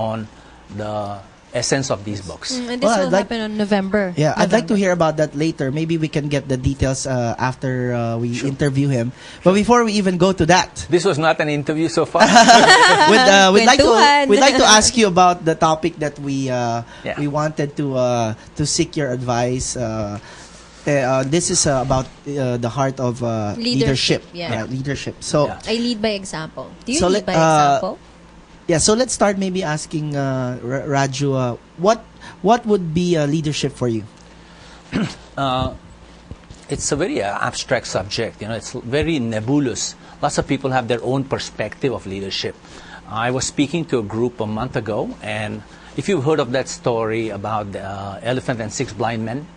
on the essence of these books. And this will happen on November. Yeah, I'd like to hear about that later. Maybe we can get the details after we interview him. But before we even go to that, this was not an interview so far. we'd like to ask you about the topic that we wanted to seek your advice. This is about the heart of leadership. Yeah. Leadership. So I lead by example. Do you lead by example? Yeah, so let's start maybe asking Raju, what would be leadership for you? It's a very abstract subject. It's very nebulous. Lots of people have their own perspective of leadership. I was speaking to a group a month ago, and if you've heard of that story about the elephant and 6 blind men,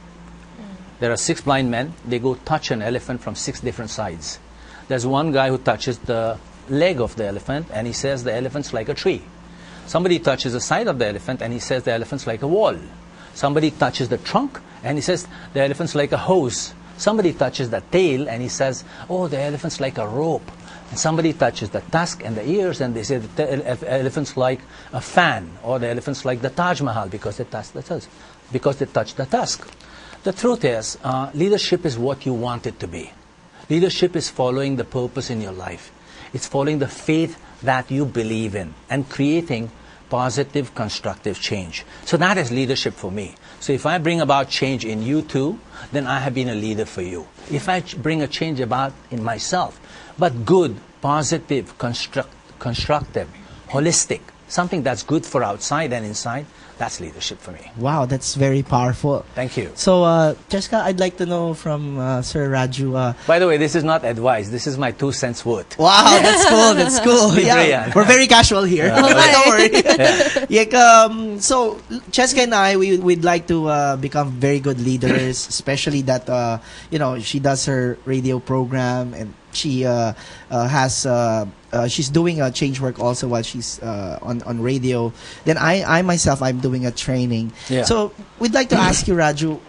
there are 6 blind men. They go touch an elephant from 6 different sides. There's one guy who touches the leg of the elephant, and he says the elephant's like a tree. Somebody touches the side of the elephant, and he says the elephant's like a wall. Somebody touches the trunk, and he says the elephant's like a hose. Somebody touches the tail, and he says, oh, the elephant's like a rope. And somebody touches the tusk and the ears, and they say the elephant's like a fan, or the elephant's like the Taj Mahal because they touch the tusk. The truth is, leadership is what you want it to be. Leadership is following the purpose in your life. It's following the faith that you believe in and creating positive, constructive change. So that is leadership for me. So if I bring about change in you too, then I have been a leader for you. If I bring a change about in myself, but good, positive, constructive, holistic, something that's good for outside and inside, that's leadership for me. Wow, that's very powerful. Thank you. So, Cheska, I'd like to know from Sir Raju. By the way, this is not advice. This is my 2 cents worth. Wow, that's cool. That's cool. Yeah, we're very casual here. Don't worry. So, Cheska and I, we'd like to become very good leaders, especially that she does her radio program, and she she's doing a change work also while she's on radio. Then I myself, I'm doing a training. Yeah. So we'd like to ask you, Raju,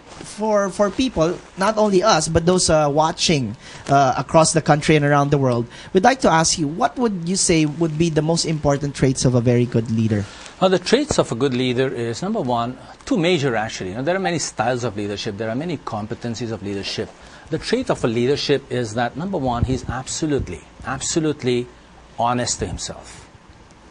for people, not only us, but those watching across the country and around the world, we'd like to ask you, what would you say would be the most important traits of a very good leader? Well, the traits of a good leader is, number one, 2 major actually. There are many styles of leadership. There are many competencies of leadership. The trait of a leadership is that, number one, he's absolutely honest to himself.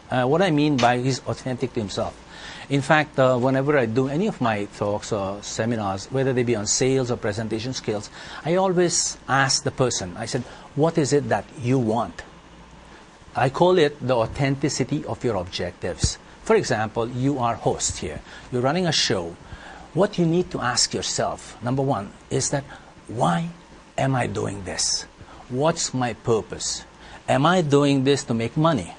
What I mean by he's authentic to himself. In fact, whenever I do any of my talks or seminars, whether they be on sales or presentation skills, I always ask the person, I said, what is it that you want? I call it the authenticity of your objectives. For example, you are host here. You're running a show. What you need to ask yourself, number one, is that, why am I doing this? What's my purpose? Am I doing this to make money?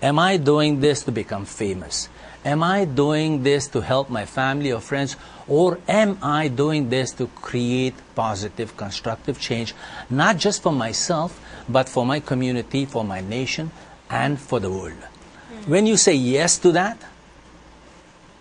Am I doing this to become famous? Am I doing this to help my family or friends? Or am I doing this to create positive, constructive change, not just for myself, but for my community, for my nation, and for the world? When you say yes to that,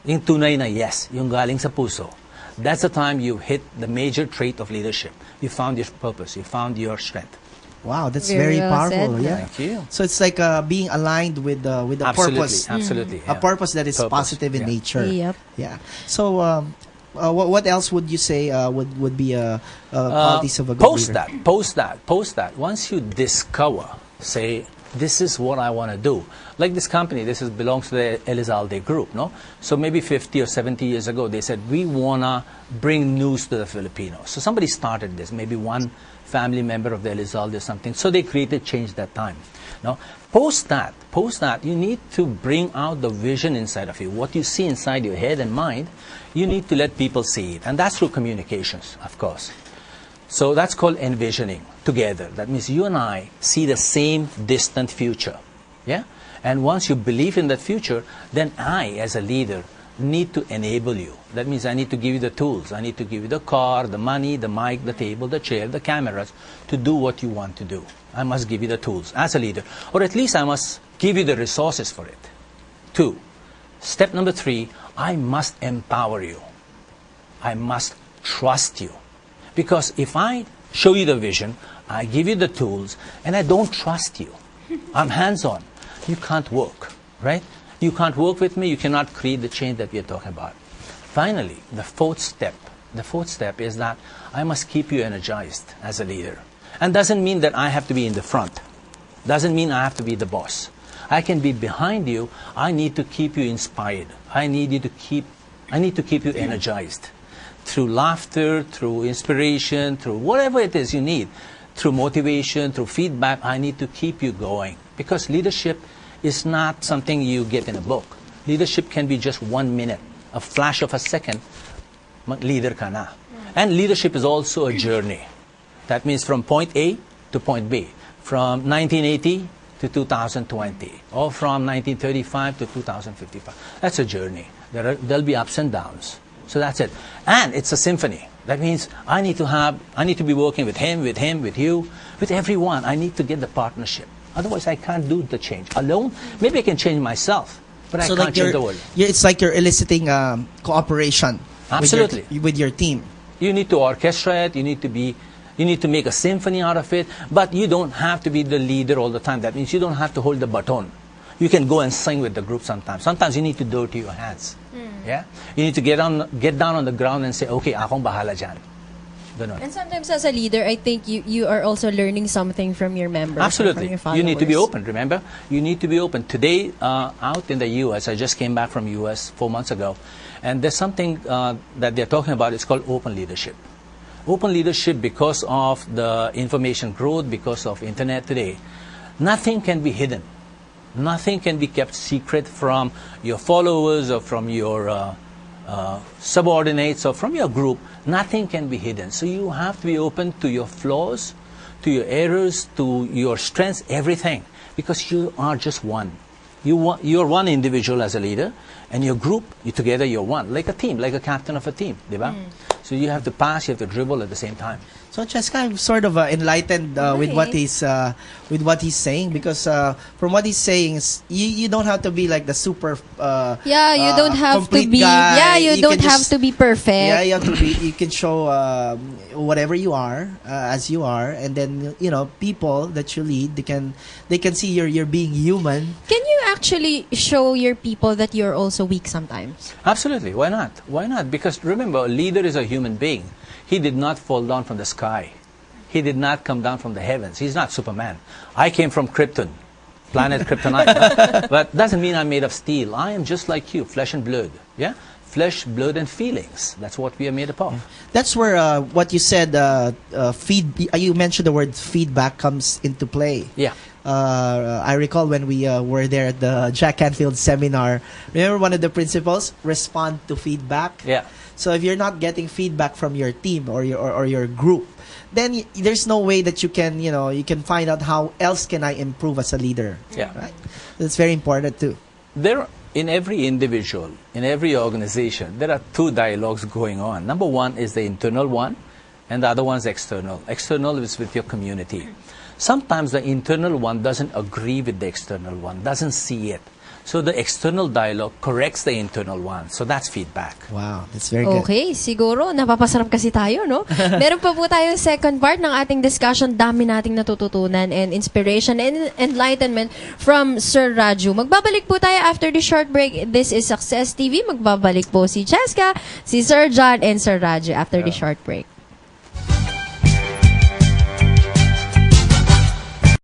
yung tunay na yes, yung galing sa puso, that's the time you hit the major trait of leadership. You found your purpose. You found your strength. Wow, that's very powerful. Yeah. Thank you. So it's like being aligned with the purpose. Absolutely. A purpose that is positive in nature. Yep. Yeah. So what else would you say would be qualities of a good leader? Post that. Once you discover, say, this is what I want to do. Like this company, belongs to the Elizalde group, no? So maybe 50 or 70 years ago, they said, we want to bring news to the Filipinos. So somebody started this, maybe one family member of the Elizalde or something. So they created change that time. No? Post that, you need to bring out the vision inside of you. What you see inside your head and mind, you need to let people see it. And that's through communications, of course. So that's called envisioning together. That means you and I see the same distant future. Yeah? And once you believe in that future, then I, as a leader, need to enable you. That means I need to give you the tools. I need to give you the car, the money, the mic, the table, the chair, the cameras to do what you want to do. I must give you the tools as a leader. Or at least I must give you the resources for it. 2, step number 3, I must empower you. I must trust you. Because if I show you the vision, I give you the tools, and I don't trust you, I'm hands-on, you can't work, right? You can't work with me, you cannot create the change that we are talking about. Finally, the fourth step is that I must keep you energized as a leader. And doesn't mean that I have to be in the front. Doesn't mean I have to be the boss. I can be behind you. I need to keep you inspired. I need to keep you energized. Through laughter, through inspiration, through whatever it is you need, through motivation, through feedback, I need to keep you going. Because leadership is not something you get in a book. Leadership can be just 1 minute, a flash of a second, leader ka na. And leadership is also a journey. That means from point A to point B, from 1980 to 2020, or from 1935 to 2055. That's a journey. There'll be ups and downs. So that's it. And it's a symphony. That means I need to be working with him, with you, with everyone. I need to get the partnership. Otherwise, I can't do the change. Alone, maybe I can change myself, but I can't change the world. It's like you're eliciting cooperation. Absolutely. With your team. You need to orchestrate it. You need to make a symphony out of it. But you don't have to be the leader all the time. That means you don't have to hold the baton. You can go and sing with the group sometimes. Sometimes you need to dirty your hands. Yeah? You need to get down on the ground and say, okay, akong bahala dyan. Ganon. And sometimes as a leader, I think you are also learning something from your members. Absolutely. From your followers. You need to be open, remember? You need to be open. Today, out in the U.S., I just came back from U.S. 4 months ago, and there's something that they're talking about. It's called open leadership. Open leadership, because of the information growth, because of internet today, nothing can be hidden. Nothing can be kept secret from your followers or from your subordinates or from your group. Nothing can be hidden. So you have to be open to your flaws, to your errors, to your strengths, everything. Because you are just one. You're one individual as a leader, and your group, together you're one. Like a team, like a captain of a team. Diba? So you have to pass, you have to dribble at the same time. So Cheska, I'm sort of enlightened with what he's saying, because from what he's saying is you don't have to be like the super you don't have to be guy. you don't have to be perfect. Yeah, you have to be. You can show whatever you are as you are, and then people that you lead, they can see you're being human. Can you actually show your people that you're also weak sometimes? Absolutely. Why not? Why not? Because remember, a leader is a human being. He did not fall down from the sky. He did not come down from the heavens. He's not Superman. I came from Krypton, planet Kryptonite. But doesn't mean I'm made of steel. I am just like you, flesh and blood. Yeah? Flesh, blood, and feelings. That's what we are made up of. That's where what you said, you mentioned the word feedback comes into play. Yeah. I recall when we were there at the Jack Canfield seminar. Remember one of the principles? Respond to feedback. Yeah. So if you're not getting feedback from your team or your group, then there's no way that you can find out how else can I improve as a leader. Yeah. Right? That's very important too. In every individual, in every organization, there are two dialogues going on. Number one is the internal one, and the other one is external. External is with your community. Sometimes the internal one doesn't agree with the external one, doesn't see it. So the external dialogue corrects the internal one. So that's feedback. Wow, that's very good. Okay, siguro napapasarap kasi tayo, no? Meron pa po tayong second part ng ating discussion. Dami nating natututunan and inspiration and enlightenment from Sir Raju. Magbabalik po tayo after the short break. This is Success TV. Magbabalik po si Cheska, si Sir John, and Sir Raju after the short break.